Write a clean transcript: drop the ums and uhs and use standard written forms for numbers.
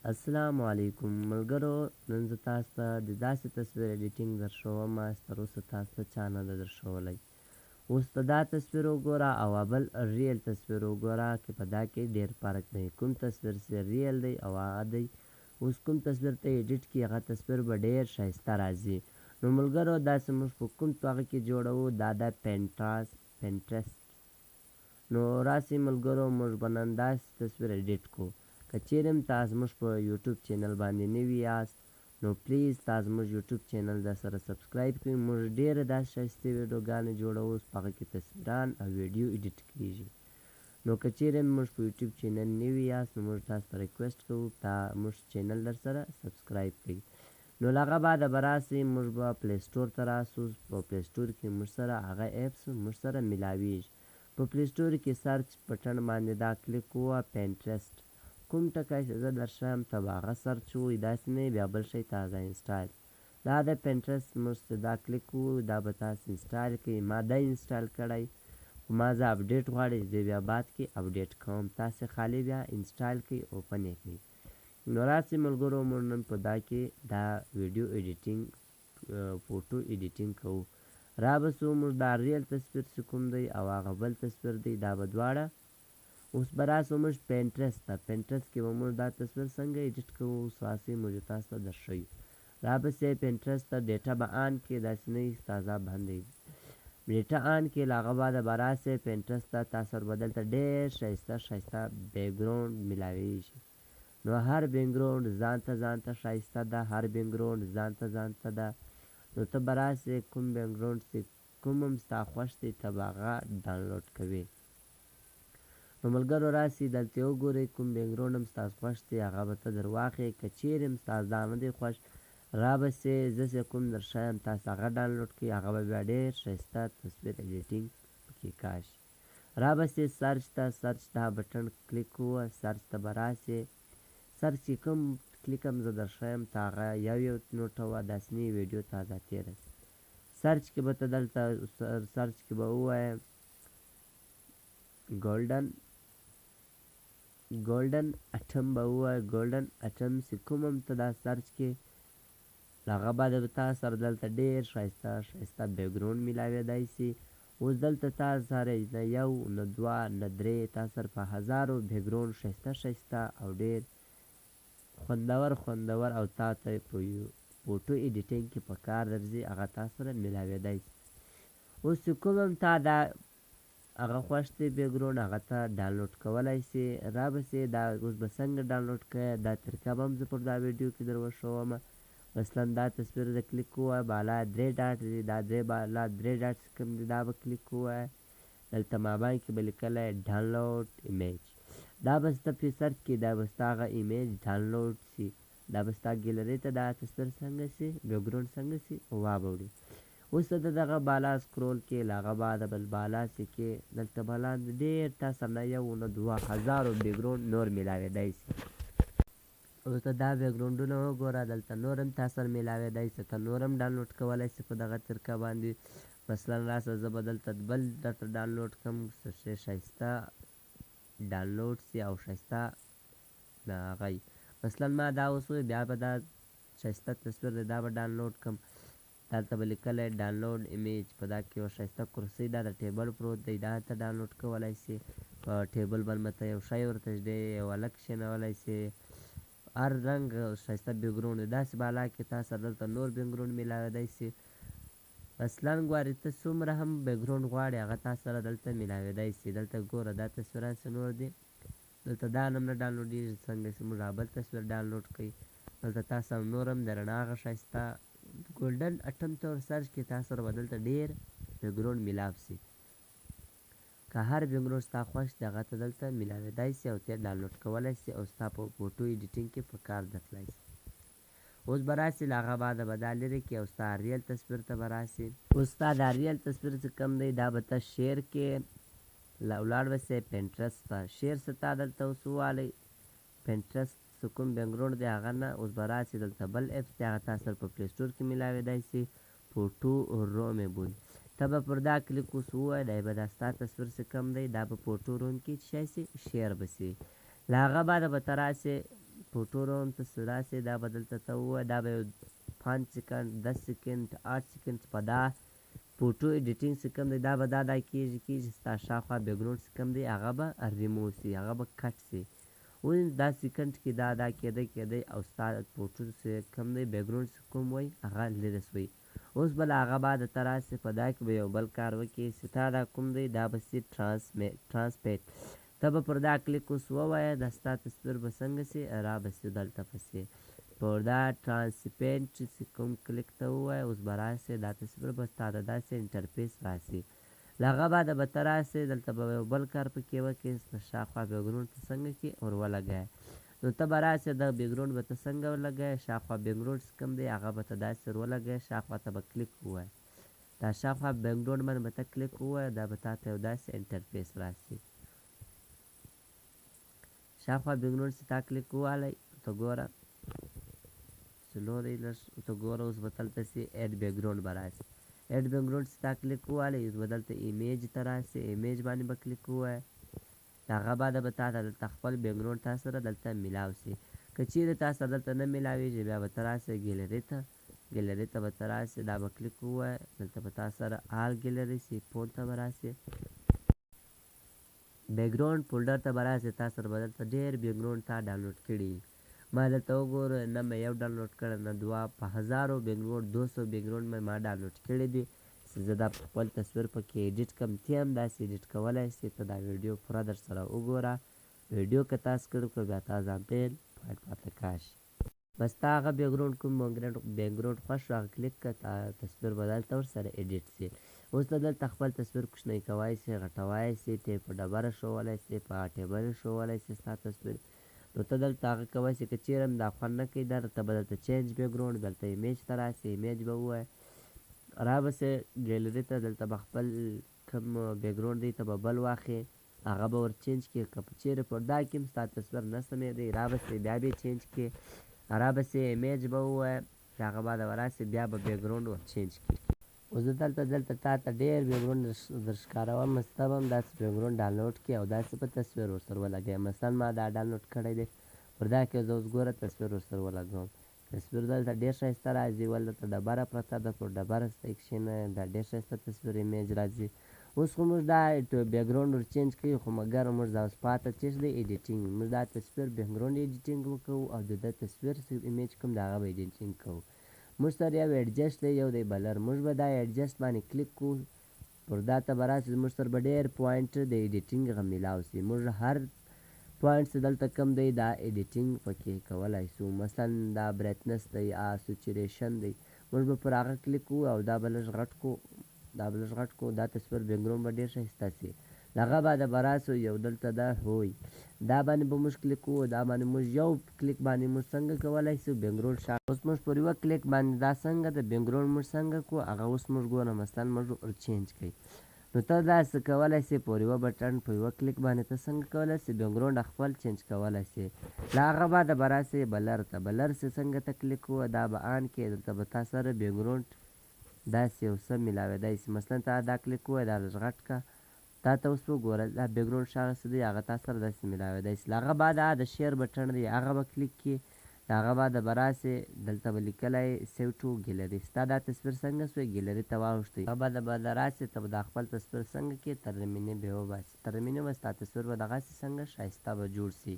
السلام علیکم ملګرو. نن زه تاسو ته د داسې تصویر ایډیټینګ درښومه چې تر اوسه تاسو ته چا نه ده درښولی. اوس ته دا تصویر وګوره او بل ریل تصویر وګوره چې په دا کې ډېر فرق دی. کوم تصویر چې ریل دی او هغه دی اوس کوم تصویر ته ایډیټ کړي هغه تصویر به ډېر ښایسته راځي. نو ملګرو داسې موږ په کوم هغه کې جوړوو دا د پینټرسټ. نو راسئ ملګرو موږ به نن داسې تصویر ایډیټ کړو. که چیرې هم تاسو زموږ په یوټیوب چینل باندې نوي یاست نو پلیز تاسو زموږ یوټیوب چینل درسره سبسکرایب کړئ. موږ ډېرې داسې ښایستې ویډیوګانې جوړوو په هغه کې تصویران او ویډیو ایډیټ کېږي. نو که چیرې موږ په یوټیوب چینل نوي یاست نو موږ تاسو ته ریکویسټ کوو موږ چینل درسره سبسکرایب کړئ. نو له هغه بعده به راسئ موږ به پلی سټور ته راسو. په پلی سټور کې موږ سره هغه ایپس موږ سره میلاویږي. په پلی سټور کې سرچ بټن باندې دا کلیک کوه پینټرسټ. کوم ټکی چې زه درښیم ته به هغه سرچ ووایي داسې نه بیا بل شی تازه انسټال. دا د پینټرسټ موږ چې دا کلیک کوو دا به تاسو انسټال کړئ. ما دا انسټال کړی خو ما زه اپډیټ غواړئ زه بیا بعد کې اپډیټ کوم. تاسې خالي بیا انسټال کړئ اوپن یې کړئ. نو راسئ ملګرو موږ نن په دا کې دا ویډیو ایډیټینګ فوټو ایډیټینګ کوو. را به سو موږ دا ریل تصویر چې کوم دی او هغه بل تصویر دی دا به دواړه اوس به راسو موږ پینټرسټ ته. پینټرسټ کې به موږ دا تصویر څنګه ایډیټ کوو اوس راسئ موږ تاسو ته درښیو. را به سئ پینټرسټ ته ډیټا به آن کړئ داسې نه وي تازه بند دی. ډیټا آن کړئ له هغه بعده به راسئ پینټرسټ ته. تاسو سره به دلته ډېر ښایسته بیکګراونډ میلاویږي. نو هر بیکګراونډ ځانته ښایسته ده. هر بیکګراونډ ځانته ده. نو ته به راسې کوم بیکګراونډ چې کوم هم ستا خوښ دی ته به هغه ډاونلوډ کوې. نو ملګرو راسئ دلته وګورئ کوم بیکګراونډ هم ستاسو خوښ دی هغه به ته در واخلئ. که چیرې هم ستاسو دا نه دی خوښ را به سئ زه چې کوم درښیم تاسو هغه ډاونلوډ کړئ. هغه به بیا ډېر ښایسته تصویر ایډیټینګ پکې کاشي. را به سئ سرچ ته. سرچ دا بټن کلیک کوه. سرچ ته به راسئ. سرچ چې کوم کلیک هم زه درښیم ته هغه یو نوټوه داسې نه ویډیو تازه تېره شي. سرچ کې به ته دلته سرچ کې به ووایه ګولډن اټم به ووایه. ګولډن اټم چې کوم هم ته دا سرچ کې له هغه بعده به تاسو سره دلته ډېر ښایسته بیکګراونډ میلاویدی شي. اوس دلته تاسو سره نه یو نه دوه نه درې تاسو سره په هزارو بیکګراونډ ښایسته او ډېر خوندور او تاسو ته په فوټو ایډیټینګ کې په کار درځي هغه تاسو سره میلاویدی شي. اوس چې کوم هم تا دا هغه خوښ دی بیکګراونډ هغه ته ډاونلوډ کولی شي. را به سئ دا اوس به څنګه ډاونلوډ کوې دا طریقه به هم زه پر دا ویډیو کې در وښومه. مثلا دا تصویر د کلیک کوه بالا 3 ډاټ دی دا بالا 3 ډاټ کوم دی دا به کلیک کوه. دلته مابین کې به لیکلی ډاونلوډ ایمیج. دا به ستا پرې سرچ کړي دا به ستا هغه ایمیج ډاونلوډ شي. دا به ستا ګیلرۍ ته دا تصویر څنګه شي بیکګراونډ څنګه شي واوړي. اوس ته دغه بالا سکرول کې له هغه بعده بل بالا چې کې دلته بالا ډېر تا سره نه یو نه دوه هزارو بیکګراونډ نور میلاویدی شي. اوس ته دا بیکګراونډونه وګوره دلته نور هم تا سره میلاویدی شي. ته نور هم ډاونلوډ کولی شي په دغه طریقه باندې. مثلا راشه زه به دلته بل درته ډاونلوډ کړم چې ښایسته ډاونلوډ شي او ښایسته هغه وي. مثلا ما دا اوس بیا به دا ښایسته تصویر دی دا به ډاونلوډ کړم. دلته به لیکلی ډاونلوډ ایمیج په دا کې یو ښایسته کرسۍ دا د ټیبل پروت دی دا ته ډاونلوډ کولی شي. په ټیبل باندې به ته یو شی ورته ږدې یو هلک کښېنولی شي. هر رنګ ښایسته بیکګراونډ دی. داسې بالا کې تا سره دلته نور بیکګراونډ میلاویدی شي. مثلا ګورې ته څومره هم بیکګراونډ غواړې هغه تا سره دلته میلاویدی شي. دلته ګوره دا تصویران چې نور دي دلته دا هم نه ډاونلوډېږي. څنګه چې موږ بل تصویر ډاونلوډ کړئ دلته تا سره نور هم د رڼا هغه ښایسته ګولډن اټم ته ور سرچ کړئ تا سره به دلته ډېر بیکګراونډ میلاو شي. که هر بیکګراونډ ستا خوښ دی هغه ته دلته میلاویدی شي او ته یې ډاونلوډ کولی شي او ستا په فوټو ایډیټینګ کې په کار درتلی شي. اوس به راسې له هغه بعده به دا لرې کړې او ستا ریل تصویر ته به راسې. اوس ستا دا ریل تصویر چې کوم دی دا به ته شیر کې ولاړ به سې پینټرسټ ته. شیر چې تا دلته اوس ووالئ پینټرسټ چې کوم بیکګراونډ دی هغه نه. اوس به راسې دلته بل اپس دی هغه تا سره په پلی سټور کې میلاویدی شي فوټو رومبول. ته به پر دا کلیک اوس ووایه دی به دا ستا تصویر چې کوم دی دا به فوټو روم کې شی شي شیر به شي. له هغه بعده به ته راسې فوټو روم ته راسې دا به دلته ته ووایه دا به یو 5 سکنډ 10 سکنډ 8 سکنډ په دا فوټو ایډیټینګ چې کوم دی دا به دا کېږي ستا شاوخوا بیکګراونډ چې کوم دی هغه به ریموو سي هغه به کټ سي اوس دا سکنډ کې دا کېدی او ستا فوټو چې کوم دی بیکګراونډ چې کوم وایي هغه لرې سوی اوس بل هغه بعد ته راسې په دا کې به یو بل کار وکړې چې تا دا کوم دی دا به سي ترانسپیټ ته به پر دا کلیک اوس ووایه دا ستا تصویر به څنګه سي را به سي دلته پسې پر دا ترانسپیرنټ چې کوم کلیک ته ووایه اوس به راسې دا تصویر به ستا ته داسې انټرفیس راسي له هغه بعده به ته راسې دلته به یو بل کار پکې وکړې شاوخوا بیکګراونډ ته څنګه کې ور ولګوې نو ته به راسې د بیکګراونډ به ته څنګه ولګوې شاوخوا بیکګراونډ چې کوم دی هغه به ته داسې ور ولګوې شاوخوا ته به کلیک ووایه دا شاوخوا بیکګراونډ باندې به ته کلیک ووایه دا به تا ته یو داسې انټرفیس راسي شاوخوا بیکګراونډ چې تا کلیک ووالی ته ګوره سلو دی لږ ته ګوره اوس به دلته سي ایډ بیکګراونډ به راسي ایډ بیکګراونډ چې تا کلیک ووالی اوس به دلته ایمیج ته راسي ایمیج باندې به کلیک ووایه د هغه بعده به تا ته دلته خپل بیکګراونډ تا سره دلته میلاو سي که چیرې تا سره دلته نه میلاویږي بیا به ته راسې ګیلري ته به ته راسې دا به کلیک ووایه دلته به تا سره آل ګیلري سي فون ته به راسې بیکګراونډ فولډر ته به راسې تا سره به دلته ډېر بیکګراونډ تا ډاونلوډ کړي ما دلته وګوره نه مې یو ډاونلوډ کړی نه دوه په هزارو بیکګراونډ 200 بیکګراونډ مې ما ډاونلوډ کړي دي چې زه دا خپل تصویر پکې ایډیټ کړم ته هم داسې ایډیټ کولی شې ته دا ویډیو پوره در سره وګوره ویډیو که تا سکرپ کړو بیا تا ځان پیل پاټ پاته کاش بس تا هغه بیکګراونډ کوم بیکګراونډ خوښ شو هغه کلیک کړه تصویر به دلته ورسره ایډیټ سي اوس ته دلته خپل تصویر کوچنی کولی سې غټولی سې ته یې په ډبره ښوولی سې په ټیبل ښوولی سې ستا تصویر نو ته دلته هغه کولی سې که چېرې هم دا خوند نه کوي درته به دلته چینج بیکګراونډ دلته ایمیج ته راسې ایمیج به ووایه را به سې ګیلري ته دلته به خپل کوم بیکګراونډ دی ته به بل واخلې هغه به ور چینج کړې که په چېرې پر دا کې هم ستا تصویر نه سمېدی را به سې بیا به یې چینج کړې را به سې ایمیج به ووایه چې هغه بعده به راسې بیا به بیکګراونډ ور چینج کړي اوس زه دلته تا ته ډېر بیکګراونډ در ښکاروم چې ته به هم داسې بیکګراونډ ډاونلوډ کړې او داسې به تصویر ورسره ولګوې مثلا ما دا ډاونلوډ کړی دی پر دا کې زه اوس ګوره تصویر ورسره ولګوم تصویر دلته ډېر ښایسته راځي ولې دلته ډبره پرته ده پر ډبره ستی کښېنه دا ډېر ښایسته تصویر ایمیج راځي اوس خو موږ دا بیکګراونډ ور چینج کوي خو مګر موږ دا اوس پاته څه دی ایډیټینګ موږ دا تصویر بیکګراونډ ایډیټینګ وکوو او د ده تصویر ایمیج کوم د هغه به ایډیټینګ کوو موږ سره یو ایډجسټ دی یو دی بلر موږ به دا ایډجسټ باندې کلیک کوو پر دا ته به راسي زموږ سره به ډېر پوینټ د ایډیټینګ هغه میلاو سي موږ هر پوینټ چې دلته کم دی دا ایډیټینګ پکې کولی شو مثلا دا برایټنس دی سچوریشن دی موږ به پر هغه کلیک کوو او دا به لږ غټ کو دا تصویر بیکګراونډ به ډېر ښایسته سي د هغه بعده به راسو یو دلته دا هوی دا باندې به موږ کلیک کوو دا باندې موږ یو کلیک باندې موږ څنګه کولی شو بیکګراونډ اوس موږ پر یوه کلیک باندې دا څنګه د بیکګراونډ موږ څنګه کړو هغه اوس موږ ګوره مثلا موږ ور چینج کړئ نو ته داسې کولی شې پر یوه بټن په یوه کلیک باندې ته څنګه کولی شې بیکګراونډ خپل چینج کولی شې له هغه بعده به راسې بلر ته بلر چې څنګه ته کلیک کوه دا به آن کړې دلته به تا سره بیکګراونډ داسې یو څه میلاویدی شي مثلا تا دا کلیک کوه دا لږ غټ کړه تا ته اوس وګوره دا بیکګراونډ ښه څه دی هغه تا سره داسې میلاویدی شي له هغه بعده د شیر بټن دی هغه به کلیک کړي د هغه بعده به راسې دلته به لیکلی سیو ټو ګیلري ستا دا تصویر څنګه سوی ګیلري ته واوښتی هغه بعده به راسې ته به دا خپل تصویر څنګه کې ترمینې به یې وباسي ترمینې به ستا تصویر به دغسې څنګه ښایسته به جوړ سي